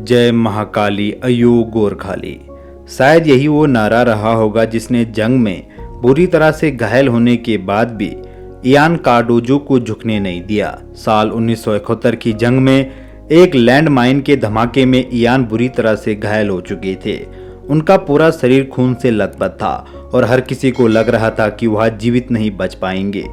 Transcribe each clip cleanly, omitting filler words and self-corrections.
जय महाकाली अयो गोरखाली। शायद यही वो नारा रहा होगा जिसने जंग में बुरी तरह से घायल होने के बाद भी इयान कार्डोजो को झुकने नहीं दिया। साल 1971 की जंग में एक लैंड माइन के धमाके में इयान बुरी तरह से घायल हो चुके थे। उनका पूरा शरीर खून से लथपथ था और हर किसी को लग रहा था कि वह जीवित नहीं बच पाएंगे।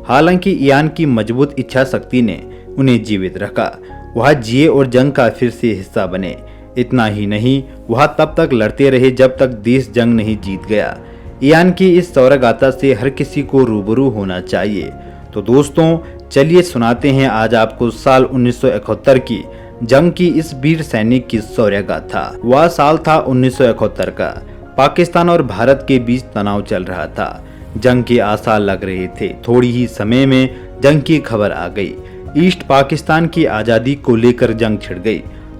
हालांकि इयान की मजबूत इच्छा शक्ति ने उन्हें जीवित रखा। वह जिए और जंग का फिर से हिस्सा बने। इतना ही नहीं, वह तब तक लड़ते रहे जब तक देश जंग नहीं जीत गया। इयान की इस शौर्यगाथा से हर किसी को रूबरू होना चाहिए। तो दोस्तों, चलिए सुनाते हैं आज आपको साल 1971 की जंग की इस वीर सैनिक की शौर्यगाथा। वह साल था 1971 का। पाकिस्तान और भारत के बीच तनाव चल रहा था। जंग के आसार लग रहे थे। थोड़ी ही समय में जंग की खबर आ गई। ईस्ट पाकिस्तान की आज़ादी को लेकर जंग छिड़ गई।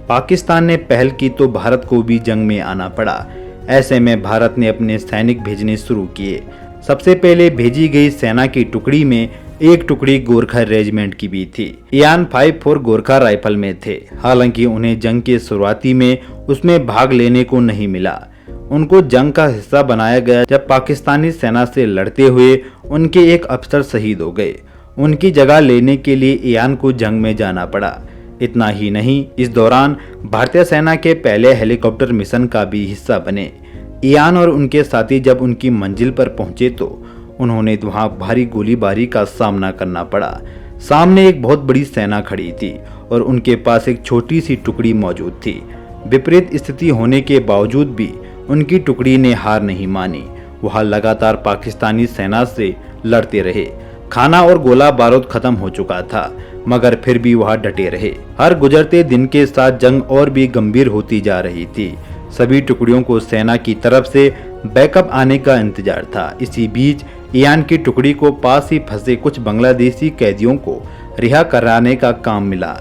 पाकिस्तान ने पहल की तो भारत को भी जंग में आना पड़ा। ऐसे में भारत ने अपने सैनिक भेजने शुरू किए। सबसे पहले भेजी गई सेना की टुकड़ी में एक टुकड़ी गोरखा रेजिमेंट की भी थी। इयान 54 गोरखा राइफल में थे। हालांकि उन्हें जंग के शुरुआती में उसमें भाग लेने को नहीं मिला। उनको जंग का हिस्सा बनाया गया जब पाकिस्तानी सेना से लड़ते हुए उनके एक अफसर शहीद हो गए। उनकी जगह लेने के लिए इयान को जंग में जाना पड़ा। इतना ही नहीं, इस दौरान भारतीय सेना के पहले हेलीकॉप्टर मिशन का भी हिस्सा बने। इयान और उनके साथी जब उनकी मंजिल पर पहुंचे तो उन्होंने वहां भारी गोलीबारी का सामना करना पड़ा। सामने एक बहुत बड़ी सेना खड़ी थी और उनके पास एक छोटी सी टुकड़ी मौजूद थी। विपरीत स्थिति होने के बावजूद भी उनकी टुकड़ी ने हार नहीं मानी। वह लगातार पाकिस्तानी सेना से लड़ते रहे। खाना और गोला बारूद खत्म हो चुका था, मगर फिर भी वह डटे रहे। हर गुजरते दिन के साथ जंग और भी गंभीर होती जा रही थी। सभी टुकड़ियों को सेना की तरफ से बैकअप आने का इंतजार था। इसी बीच इयान की टुकड़ी को पास ही फंसे कुछ बांग्लादेशी कैदियों को रिहा कराने का काम मिला।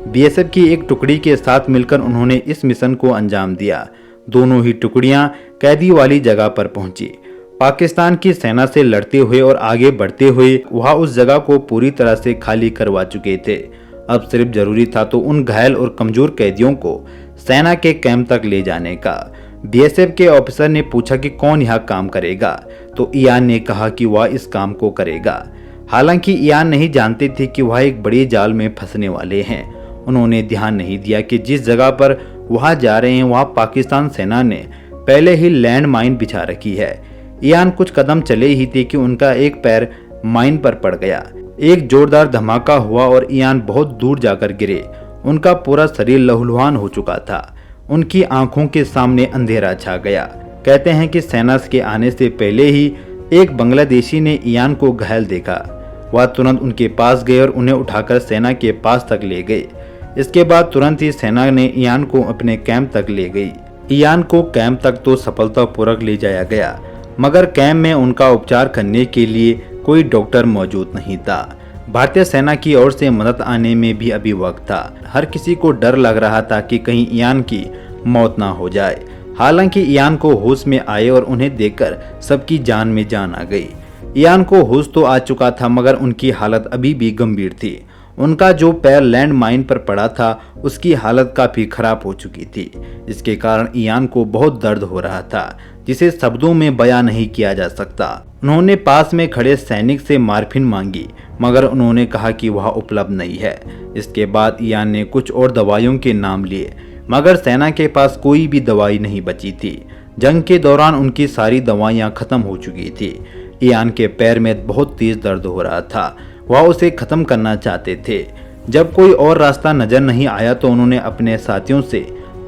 बीएसएफ की एक टुकड़ी के साथ मिलकर उन्होंने इस मिशन को अंजाम दिया। दोनों ही टुकड़ियां कैदी वाली जगह पर पहुंची। पाकिस्तान की सेना से लड़ते हुए और आगे बढ़ते हुए वह उस जगह को पूरी तरह से खाली करवा चुके थे। अब सिर्फ जरूरी था तो उन घायल और कमजोर कैदियों को सेना के कैंप तक ले जाने का। बीएसएफ के ऑफिसर ने पूछा कि कौन यह काम करेगा, तो इयान ने कहा कि वह इस काम को करेगा। हालांकि इयान नहीं जानते थे कि वह एक बड़े जाल में फंसने वाले हैं। उन्होंने ध्यान नहीं दिया कि जिस जगह पर वह जा रहे हैं वहां पाकिस्तान सेना ने पहले ही लैंड माइन बिछा रखी है। इयान कुछ कदम चले ही थे कि उनका एक पैर माइन पर पड़ गया। एक जोरदार धमाका हुआ और इयान बहुत दूर जाकर गिरे। उनका पूरा शरीर लहूलुहान हो चुका था। उनकी आंखों के सामने अंधेरा छा गया। कहते हैं कि सेना के आने से पहले ही एक बांग्लादेशी ने इयान को घायल देखा। वह तुरंत उनके पास गए और उन्हें उठाकर सेना के पास तक ले गए। इसके बाद तुरंत ही सेना ने इयान को अपने कैंप तक ले गई। इयान को कैंप तक तो सफलतापूर्वक ले जाया गया, मगर कैंप में उनका उपचार करने के लिए कोई डॉक्टर मौजूद नहीं था। भारतीय सेना की ओर से मदद आने में भी अभी वक्त था। हर किसी को डर लग रहा था कि कहीं इयान की मौत ना हो जाए। हालांकि इयान को होश में आए और उन्हें देखकर सबकी जान में जान आ गई। इयान को होश तो आ चुका था, मगर उनकी हालत अभी भी गंभीर थी। उनका जो पैर लैंड माइन पर पड़ा था उसकी हालत काफी खराब हो चुकी थी। इसके कारण इयान को बहुत दर्द हो रहा था, जिसे शब्दों में बयां नहीं किया जा सकता। उन्होंने पास में खड़े सैनिक से मार्फिन मांगी, मगर उन्होंने कहा कि वह उपलब्ध नहीं है। इसके बाद इयान ने कुछ और दवाइयों के नाम लिए, मगर सेना के पास कोई भी दवाई नहीं बची थी। जंग के दौरान उनकी सारी दवाइयां खत्म हो चुकी थी। इयान के पैर में बहुत तेज दर्द हो रहा था। वह उसे खत्म करना चाहते थे। जब कोई और रास्ता नजर नहीं आया तो उन्होंने अपने साथियों से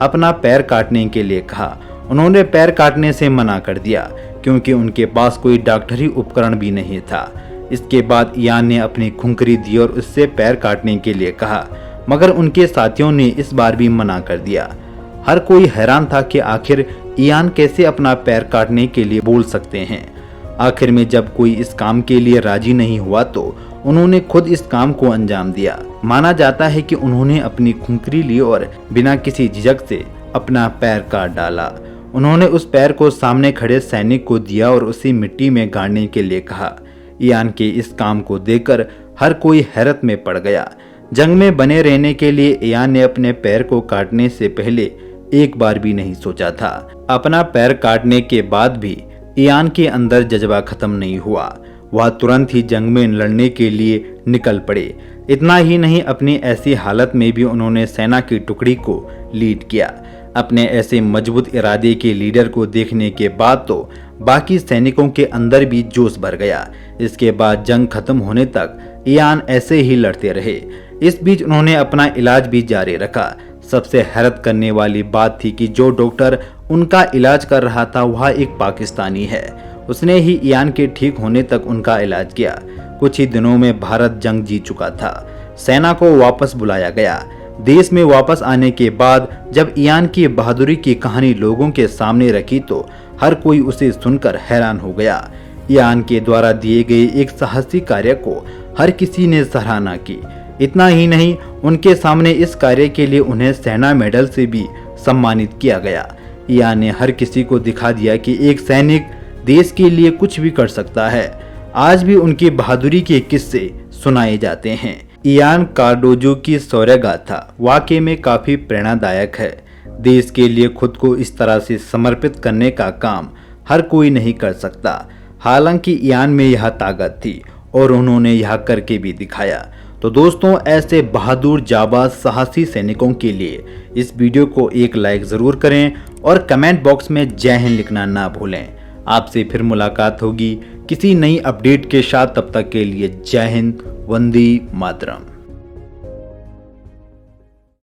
अपना पैर काटने के लिए कहा। उन्होंने पैर काटने से मना कर दिया क्योंकि उनके पास कोई डॉक्टरी उपकरण भी नहीं था। इसके बाद इयान ने अपनी खुंकरी दी और उससे पैर काटने के लिए कहा, मगर उनके साथियों ने इस बार भी मना कर दिया। हर कोई हैरान था कि आखिर इयान कैसे अपना पैर काटने के लिए बोल सकते हैं। आखिर में जब कोई इस काम के लिए राजी नहीं हुआ तो उन्होंने खुद इस काम को अंजाम दिया। माना जाता है कि उन्होंने अपनी खुंकरी ली और बिना किसी झिझक से अपना पैर काट डाला। उन्होंने उस पैर को सामने खड़े सैनिक को दिया और उसे मिट्टी में गाड़ने के लिए कहा। इयान के इस काम को देखकर हर कोई हैरत में पड़ गया। जंग में बने रहने के लिए इयान ने अपने पैर को काटने से पहले एक बार भी नहीं सोचा था। अपना पैर काटने के बाद भी इयान के अंदर जज्बा खत्म नहीं हुआ। वह तुरंत ही जंग में लड़ने के लिए निकल पड़े। इतना ही नहीं, अपनी ऐसी हालत में भी उन्होंने सेना की टुकड़ी को लीड किया। अपने ऐसे मजबूत इरादे के लीडर को देखने के बाद तो बाकी सैनिकों के अंदर भी जोश भर गया। इसके बाद जंग खत्म होने तक इयान ऐसे ही लड़ते रहे। इस बीच उन्होंने अपना इलाज भी जारी रखा। सबसे हैरत करने वाली बात थी कि जो डॉक्टर उनका इलाज कर रहा था वह एक पाकिस्तानी है। उसने ही इयान के ठीक होने तक उनका इलाज किया। कुछ ही दिनों में भारत जंग जीत चुका था। सेना को वापस बुलाया गया। देश में वापस आने के बाद जब इयान की बहादुरी की कहानी लोगों के सामने रखी तो हर कोई उसे सुनकर हैरान हो गया। इयान के द्वारा दिए गए एक साहसी कार्य को हर किसी ने सराहना की। इतना ही नहीं, उनके सामने इस कार्य के लिए उन्हें सेना मेडल से भी सम्मानित किया गया। इयान ने हर किसी को दिखा दिया कि एक सैनिक देश के लिए कुछ भी कर सकता है। आज भी उनकी बहादुरी के किस्से सुनाए जाते हैं। इयान कार्डोजो की शौर्य गाथा वाकई में काफी प्रेरणादायक है। देश के लिए खुद को इस तरह से समर्पित करने का काम हर कोई नहीं कर सकता। हालांकि इयान में यह ताकत थी और उन्होंने यह करके भी दिखाया। तो दोस्तों, ऐसे बहादुर जाबाज साहसी सैनिकों के लिए इस वीडियो को एक लाइक जरूर करें और कमेंट बॉक्स में जय हिंद लिखना ना भूलें। आपसे फिर मुलाकात होगी किसी नई अपडेट के साथ। तब तक के लिए जय हिंद, वंदे मातरम।